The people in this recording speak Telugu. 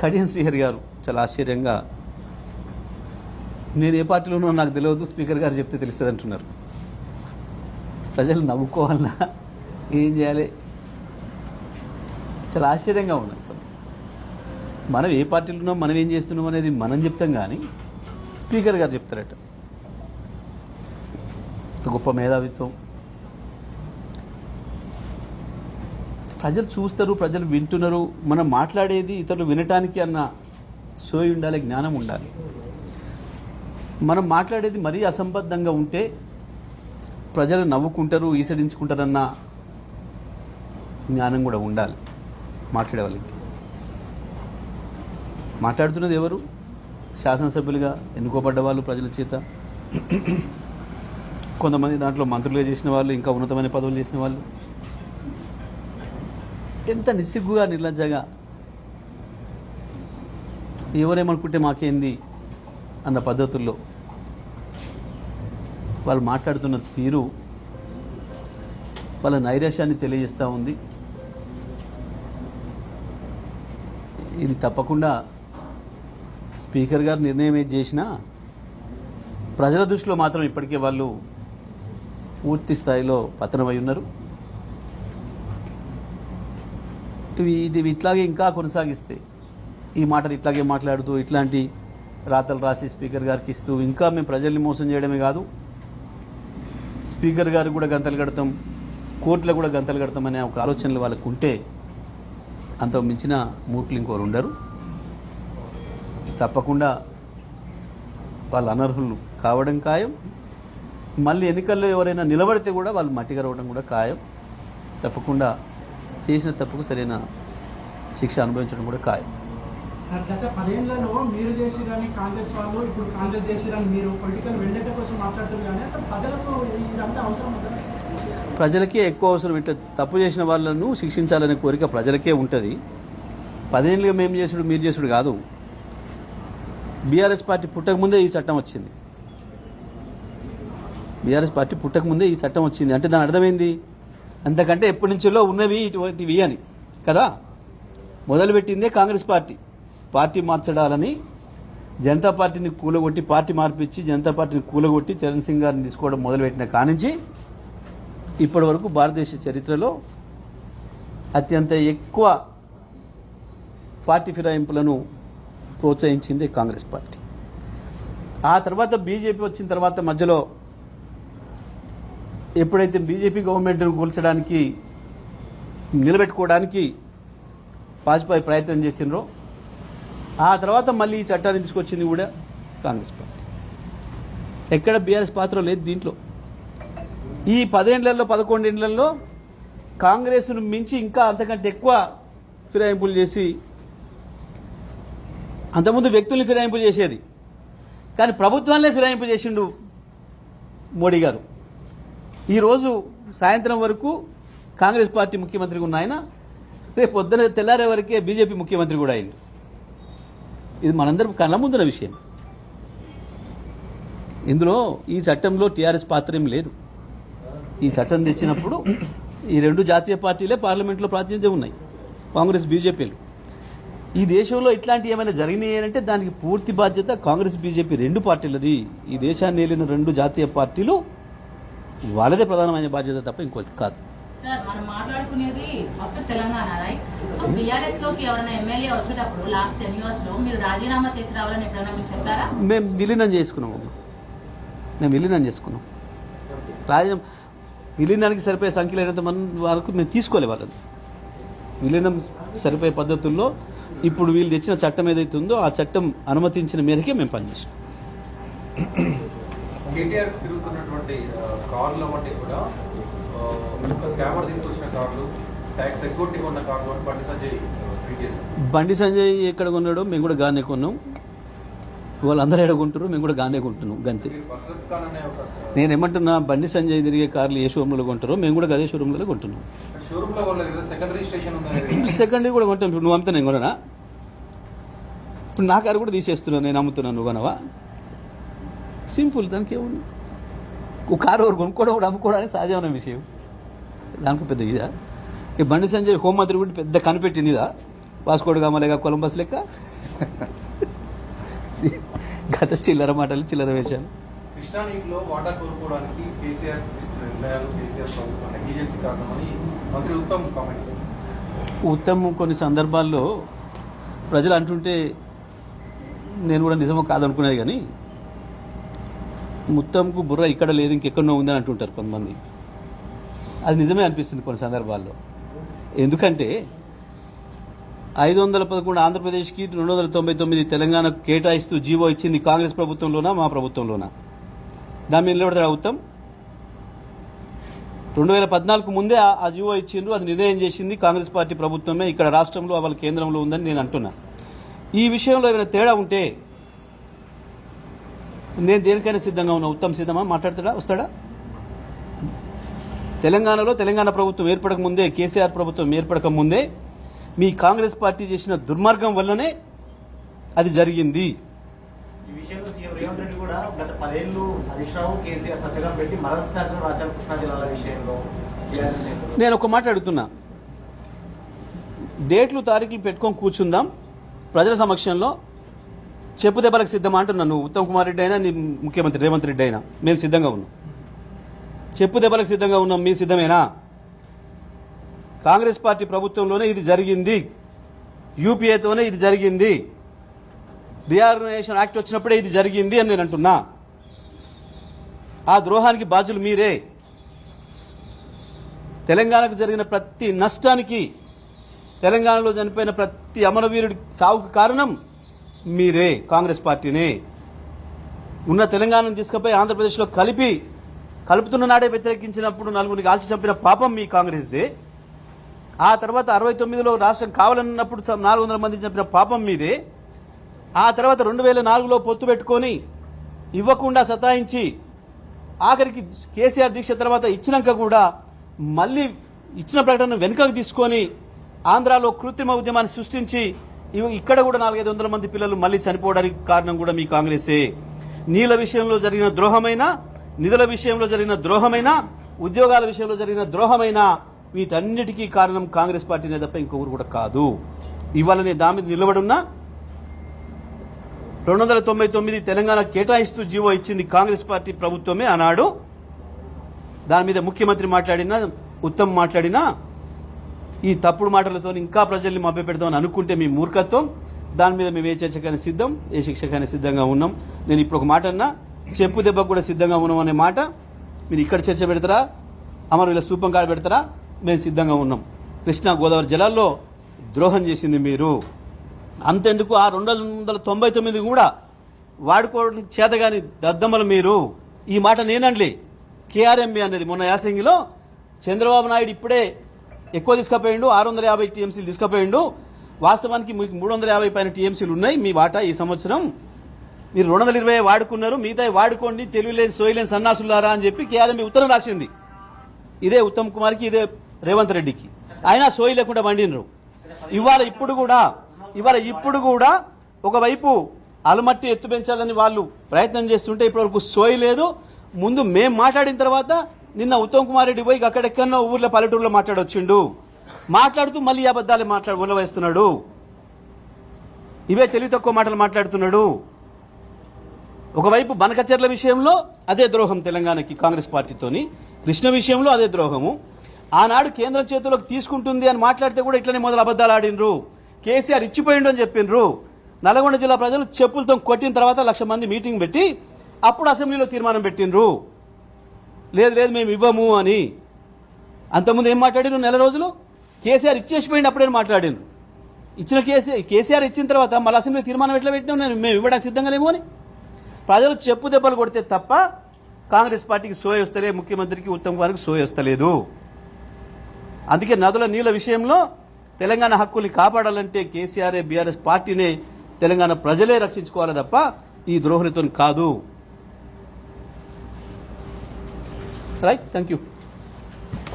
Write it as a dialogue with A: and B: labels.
A: కడియం శ్రీహరి గారు చాలా ఆశ్చర్యంగా నేను ఏ పార్టీలోనో నాకు తెలియదు, స్పీకర్ గారు చెప్తే తెలుస్తుంది అంటున్నారు. ప్రజలు నవ్వుకోవాలన్నా ఏం చేయాలి? చాలా ఆశ్చర్యంగా ఉన్నది. మనం ఏ పార్టీలో ఉన్నాం, మనం ఏం చేస్తున్నాం అనేది మనం చెప్తాం, కానీ స్పీకర్ గారు చెప్తారట. గొప్ప మేధావిత్వం. ప్రజలు చూస్తారు, ప్రజలు వింటున్నారు. మనం మాట్లాడేది ఇతరులు వినటానికి అన్న సోయి ఉండాలి, జ్ఞానం ఉండాలి. మనం మాట్లాడేది మరీ అసంబద్ధంగా ఉంటే ప్రజలు నవ్వుకుంటారు, ఈసడించుకుంటారన్న జ్ఞానం కూడా ఉండాలి మాట్లాడే వాళ్ళకి. మాట్లాడుతున్నది ఎవరు? శాసనసభ్యులుగా ఎన్నుకోబడ్డ వాళ్ళు ప్రజల చేత. కొంతమంది దాంట్లో మంత్రులుగా చేసిన వాళ్ళు, ఇంకా ఉన్నతమైన పదవులు చేసిన వాళ్ళు. ఎంత నిస్సిగ్గుగా, నిర్లజ్జగా, ఎవరేమనుకుంటే మాకేంది అన్న పద్ధతుల్లో వాళ్ళు మాట్లాడుతున్న తీరు వాళ్ళ నైరాశ్యాన్ని తెలియజేస్తూ ఉంది. ఇది తప్పకుండా స్పీకర్ గారు నిర్ణయం ఏది చేసినా ప్రజల దృష్టిలో మాత్రం ఇప్పటికే వాళ్ళు పూర్తి స్థాయిలో పతనమై ఉన్నారు. ఇది ఇట్లాగే ఇంకా కొనసాగిస్తే, ఈ మాటలు ఇట్లాగే మాట్లాడుతూ ఇట్లాంటి రాతలు రాసి స్పీకర్ గారికి ఇస్తూ ఇంకా మేము ప్రజల్ని మోసం చేయడమే కాదు, స్పీకర్ గారు కూడా గంతలు కడతాం, కోర్టులో కూడా గంతలు కడతాం అనే ఒక ఆలోచనలు వాళ్ళకు ఉంటే అంత మించిన మూర్ఖులు ఇంకోరు ఉండరు. తప్పకుండా వాళ్ళు అనర్హులు కావడం ఖాయం. మళ్ళీ ఎన్నికల్లో ఎవరైనా నిలబడితే కూడా వాళ్ళు మట్టిగా రావడం కూడా ఖాయం. తప్పకుండా చేసిన తప్పుకు సరైన శిక్ష అనుభవించడం కూడా ఖాయం.
B: సార్, గత 10 ఏళ్లలో మీరు చేసిరని కాంగ్రెస్ వాళ్ళు, ఇప్పుడు కాంగ్రెస్ చేసిరని మీరు పొలిటికల్ వెండట కోసం మాట్లాడుతున్నారు, కానీ అసలు ప్రజలకు ఇదంతా అవసరం అవుతుంది?
A: ప్రజలకే ఎక్కువ అవసరం. ఇట్లా తప్పు చేసిన వాళ్ళను శిక్షించాలనే కోరిక ప్రజలకే ఉంటుంది. 10 ఏళ్ళుగా మేము చేసుడు మీరు చేసుడు కాదు. బీఆర్ఎస్ పార్టీ పుట్టకముందే ఈ చట్టం వచ్చింది. బీఆర్ఎస్ పార్టీ పుట్టకముందే ఈ చట్టం వచ్చింది అంటే దాని అర్థమైంది, అంతకంటే ఎప్పటి నుంచో ఉన్నవి ఇటువంటివి అని కదా. మొదలుపెట్టిందే కాంగ్రెస్ పార్టీ. పార్టీ మార్చడాలని జనతా పార్టీని కూలగొట్టి, పార్టీ మార్పిచ్చి జనతా పార్టీని కూలగొట్టి చరణ్ సింగ్ గారిని తీసుకోవడం మొదలుపెట్టిన కానించి ఇప్పటి వరకు భారతదేశ చరిత్రలో అత్యంత ఎక్కువ పార్టీ ఫిరాయింపులను ప్రోత్సహించింది కాంగ్రెస్ పార్టీ. ఆ తర్వాత బీజేపీ వచ్చిన తర్వాత మధ్యలో ఎప్పుడైతే బీజేపీ గవర్నమెంట్ను కూల్చడానికి, నిలబెట్టుకోవడానికి వాజ్పేయి ప్రయత్నం చేసినరో ఆ తర్వాత మళ్ళీ ఈ చట్టాన్ని తీసుకొచ్చింది కూడా కాంగ్రెస్ పార్టీ. ఎక్కడ బీఆర్ఎస్ పాత్ర లేదు దీంట్లో. ఈ 10 ఏళ్లలో 11 ఏళ్లలో కాంగ్రెస్ను మించి ఇంకా అంతకంటే ఎక్కువ ఫిరాయింపులు చేసి, అంతకుముందు వ్యక్తుల్ని ఫిరాయింపు చేసేది, కానీ ప్రభుత్వాన్నే ఫిరాయింపు చేసిండు మోడీ గారు. ఈరోజు సాయంత్రం వరకు కాంగ్రెస్ పార్టీ ముఖ్యమంత్రిగా ఉన్న ఆయన రేపు పొద్దున తెల్లారే వరకే బీజేపీ ముఖ్యమంత్రి కూడా అయింది. ఇది మనందరం కళ్ళ ముందున్న విషయం. ఇందులో ఈ చట్టంలో టీఆర్ఎస్ పాత్ర ఏం లేదు. ఈ చట్టం తెచ్చినప్పుడు ఈ 2 జాతీయ పార్టీలే పార్లమెంట్లో ప్రాతినిధ్యం ఉన్నాయి, కాంగ్రెస్ బీజేపీలు. ఈ దేశంలో ఇట్లాంటి ఏమైనా జరిగినాయి అంటే దానికి పూర్తి బాధ్యత కాంగ్రెస్ బీజేపీ 2 పార్టీలది. ఈ దేశాన్ని ఏలిన 2 జాతీయ పార్టీలు వాళ్ళదే ప్రధానమైన బాధ్యత తప్ప ఇంకోటి కాదు.
C: సార్, మనం మాట్లాడుకునేది ఒక్క తెలంగాణ, రైట్? సో బీఆర్ఎస్ లోకి ఎవరైనా ఎమ్మెల్యే వచ్చేటప్పుడు లాస్ట్ 10 years లో మీరు రాజీనామా చేసి రావాలని ఎప్పుడైనా మీరు చెప్పారా?
A: మేము విలీనం చేసుకున్నాం. విలీనానికి సరిపోయే సంఖ్యలో అయినంత మంది వరకు మేము తీసుకోలే వాళ్ళని. విలీనం సరిపోయే పద్ధతుల్లో ఇప్పుడు వీళ్ళు తెచ్చిన చట్టం ఏదైతే ఉందో ఆ చట్టం అనుమతించిన మేరకే మేము పనిచేసాం.
D: కేటీఆర్ తిరుగుతున్నటువంటి కార్ల వంటి కూడా ఒక స్కామర్ తీసుకొచ్చిన కార్లు, ట్యాక్స్ ఎగ్గొట్టి కొన్న కార్లు అని బండి సంజయ్ ట్వీట్ చేశారు.
A: బండి సంజయ్ ఎక్కడ కొన్నాడో మేము కూడా గానే కొన్నాం. వాళ్ళందరూ ఎడగొంటారు, మేము కూడా గానే కొంటున్నాం, గంతే. నేను ఏమంటున్నా, బండి సంజయ్ తిరిగే కార్లు ఏ షోరూంలో కొంటారో మేము కూడా అదే షోరూంలో కొంటున్నాం. సెకండరీ కూడా కొంటాం. ఇప్పుడు నువ్వు అమ్మితే నేను కొననా? ఇప్పుడు నా కారు కూడా తీసేస్తున్నాను, నేను అమ్ముతున్నాను, నువ్వు కొనవా? సింపుల్. దానికి ఏముంది? ఒక కారు ఎవరు కొనుక్కోవడం కూడా అమ్ముకోవడానికి సహజమైన విషయం. దానికి పెద్ద ఇదా? ఈ బండి సంజయ్ హోంమంత్రి కూడా పెద్ద కనిపెట్టింది ఇదా? వాస్కోడ్ గామ లేక కొలంబస్ లెక్క గత చిల్లర మాటలు చిల్లర వేషాలు.
D: కృష్ణా నీటిలో వాటా కోరుకోవడానికి కేసీఆర్ తీసుకున్న నిర్ణయాలు కేసీఆర్ ప్రభుత్వం నెగ్లిజెన్సీ కారణమని మంత్రి ఉత్తమ్ కామెంట్.
A: ఉత్తమ్ కొన్ని సందర్భాల్లో ప్రజలు అంటుంటే నేను కూడా నిజమో కాదనుకునేది, కానీ ఉత్తమ్కు బుర్ర ఇక్కడ లేదు ఇంకెక్కడో ఉందని అంటుంటారు కొంతమంది. అది నిజమే అనిపిస్తుంది కొన్ని సందర్భాల్లో. ఎందుకంటే 511 ఆంధ్రప్రదేశ్కి 299 తెలంగాణకు కేటాయిస్తూ జీవో ఇచ్చింది కాంగ్రెస్ ప్రభుత్వంలోనా మా ప్రభుత్వంలోనా? దాని మీద నిలబడతాడు ఉత్తమ్? 2014 ముందే ఆ జీవో ఇచ్చిండ్రు, అది నిర్ణయం చేసింది కాంగ్రెస్ పార్టీ ప్రభుత్వమే, ఇక్కడ రాష్ట్రంలో వాళ్ళ కేంద్రంలో ఉందని నేను అంటున్నా. ఈ విషయంలో ఏమైనా తేడా ఉంటే నేను దేనికైనా సిద్ధంగా ఉన్నా. ఉత్తమ్ సిద్ధమా? మాట్లాడతాడా? వస్తాడా? తెలంగాణలో తెలంగాణ ప్రభుత్వం ఏర్పడక ముందే, కేసీఆర్ ప్రభుత్వం ఏర్పడక ముందే మీ కాంగ్రెస్ పార్టీ చేసిన దుర్మార్గం వల్లనే అది జరిగింది.
E: ఈ విషయంలో సీఎం రేవంత్ రెడ్డి కూడా గత 10 ఏళ్లు హరీష్ రావు కేసీఆర్ సంతకం పెట్టి మరణ శాసనం రాశారు కృష్ణా జిల్లాల విషయంలో.
A: నేను ఒక మాట అడుగుతున్నా, డేట్లు తారీఖులు పెట్టుకొని కూర్చుందాం, ప్రజల సమక్షంలో చెప్పు దెబ్బలకు సిద్ధమా అంటున్నా. నువ్వు ఉత్తమ్ కుమార్ రెడ్డి అయినా నీ ముఖ్యమంత్రి రేవంత్ రెడ్డి అయినా మేము సిద్ధంగా ఉన్నాం. చెప్పు దెబ్బలకు సిద్ధంగా ఉన్నాం. మీ సిద్ధమేనా? కాంగ్రెస్ పార్టీ ప్రభుత్వంలోనే ఇది జరిగింది, యూపీఏతోనే ఇది జరిగింది, రీఆర్గనైజేషన్ యాక్ట్ వచ్చినప్పుడే ఇది జరిగింది అని నేను అంటున్నా. ఆ ద్రోహానికి బాధ్యులు మీరే. తెలంగాణకు జరిగిన ప్రతి నష్టానికి, తెలంగాణలో చనిపోయిన ప్రతి అమరవీరుడి సావుకు కారణం మీరే, కాంగ్రెస్ పార్టీనే. ఉన్న తెలంగాణను తీసుకుపోయి ఆంధ్రప్రదేశ్లో కలుపుతున్న నాడే వ్యతిరేకించినప్పుడు నలుగురిని కాల్చి చంపిన పాపం మీ కాంగ్రెస్దే. ఆ తర్వాత 69లో రాష్ట్రం కావాలన్నప్పుడు 400 మందిని చంపిన పాపం మీదే. ఆ తర్వాత 2004లో పొత్తు పెట్టుకొని ఇవ్వకుండా సతాయించి ఆఖరికి కేసీఆర్ దీక్ష తర్వాత ఇచ్చినాక కూడా మళ్ళీ ఇచ్చిన ప్రకటన వెనుకకు తీసుకొని ఆంధ్రాలో కృత్రిమ ఉద్యమాన్ని సృష్టించి ఇక్కడ కూడా 400-500 మంది పిల్లలు మళ్ళీ చనిపోవడానికి కారణం కూడా మీ కాంగ్రెసే. నీళ్ల విషయంలో జరిగిన ద్రోహమైనా, నిధుల విషయంలో జరిగిన ద్రోహమైనా, ఉద్యోగాల విషయంలో జరిగిన ద్రోహమైనా వీటన్నిటికీ కారణం కాంగ్రెస్ పార్టీనే తప్ప ఇంకొకరు కూడా కాదు. ఇవాళ నేను దాని మీద నిలబడున్నా. 299 తెలంగాణ కేటాయిస్తూ జీవో ఇచ్చింది కాంగ్రెస్ పార్టీ ప్రభుత్వమే ఆనాడు. దాని మీద ముఖ్యమంత్రి మాట్లాడినా, ఉత్తమ్ మాట్లాడినా ఈ తప్పుడు మాటలతో ఇంకా ప్రజల్ని మభ్యపెడతామని అనుకుంటే మీ మూర్ఖత్వం. దాని మీద మేము ఏ చర్చకైనా సిద్ధం, ఏ శిక్షకైనా సిద్ధంగా ఉన్నాం. నేను ఇప్పుడు ఒక మాట అన్నా, చెప్పు దెబ్బకు కూడా సిద్ధంగా ఉన్నాం అనే మాట మీరు ఇక్కడ చర్చ పెడతారా, అమరవీల స్తూపం కాడ పెడతారా? మేము సిద్ధంగా ఉన్నాం. కృష్ణా గోదావరి జలాల్లో ద్రోహం చేసింది మీరు. అంతెందుకు ఆ 299 కూడా వాడుకోవడం చేతగాని దద్దమ్మలు మీరు. ఈ మాట నేనండి, కేఆర్ఎంబి అనేది మొన్న యాసంగిలో చంద్రబాబు నాయుడు ఇప్పుడే ఎక్కువ తీసుకుపోయిండు, 650 టీఎంసీలు తీసుకుపోయిండు. వాస్తవానికి మీకు 350 పైన టీఎంసీలు ఉన్నాయి మీ వాటా ఈ సంవత్సరం. మీరు 220 వాడుకున్నారు, మిగతా వాడుకోండి తెలివిలేని సోయలేని సన్నాసులారా అని చెప్పి కేఆర్ఎంబి ఉత్తరం రాసింది. ఇదే ఉత్తమ్ కుమార్కి, ఇదే రేవంత్ రెడ్డికి. అయినా సోయి లేకుండా వండినరు. ఇవాళ ఇప్పుడు కూడా ఒకవైపు అలమట్టి ఎత్తు పెంచాలని వాళ్ళు ప్రయత్నం చేస్తుంటే ఇప్పటివరకు సోయి లేదు. ముందు మేం మాట్లాడిన తర్వాత నిన్న ఉత్తమ్ కుమార్ రెడ్డి పోయి అక్కడెక్కడో ఊర్లో పల్లెటూరులో మాట్లాడొచ్చిండు. మాట్లాడుతూ మళ్ళీ అబద్ధాలు ఉల్లవేస్తున్నాడు. ఇవే తెలివి తక్కువ మాటలు మాట్లాడుతున్నాడు. ఒకవైపు బనకచెర్ల విషయంలో అదే ద్రోహం తెలంగాణకి కాంగ్రెస్ పార్టీతోని, కృష్ణ విషయంలో అదే ద్రోహము. ఆనాడు కేంద్రం చేతిలోకి తీసుకుంటుంది అని మాట్లాడితే కూడా ఇట్లనే మొదలు అబద్ధాలు ఆడినరు. కేసీఆర్ ఇచ్చిపోయిండు అని చెప్పిండ్రు. నల్గొండ జిల్లా ప్రజలు చెప్పులతో కొట్టిన తర్వాత 1,00,000 మంది మీటింగ్ పెట్టి అప్పుడు అసెంబ్లీలో తీర్మానం పెట్టినరు, లేదు మేము ఇవ్వము అని. అంతకుముందు ఏం మాట్లాడినారు? నెల రోజులు కేసీఆర్ ఇచ్చేసిపోయింది అప్పుడే మాట్లాడినారు. ఇచ్చిన కేసీఆర్ ఇచ్చిన తర్వాత మళ్ళీ అసెంబ్లీ తీర్మానం ఎట్లా పెట్టినాం మేము ఇవ్వడానికి సిద్ధంగా లేము అని. ప్రజలు చెప్పు దెబ్బలు కొడితే తప్ప కాంగ్రెస్ పార్టీకి సోయ వస్తలే, ముఖ్యమంత్రికి ఉత్తమ్ కుమార్కి సోయ వస్తలేదు. అందుకే నదుల నీళ్ల విషయంలో తెలంగాణ హక్కుల్ని కాపాడాలంటే కేసీఆర్ బీఆర్ఎస్ పార్టీనే తెలంగాణ ప్రజలే రక్షించుకోవాలి తప్ప ఈ ద్రోహులతో కాదు. Right, thank you.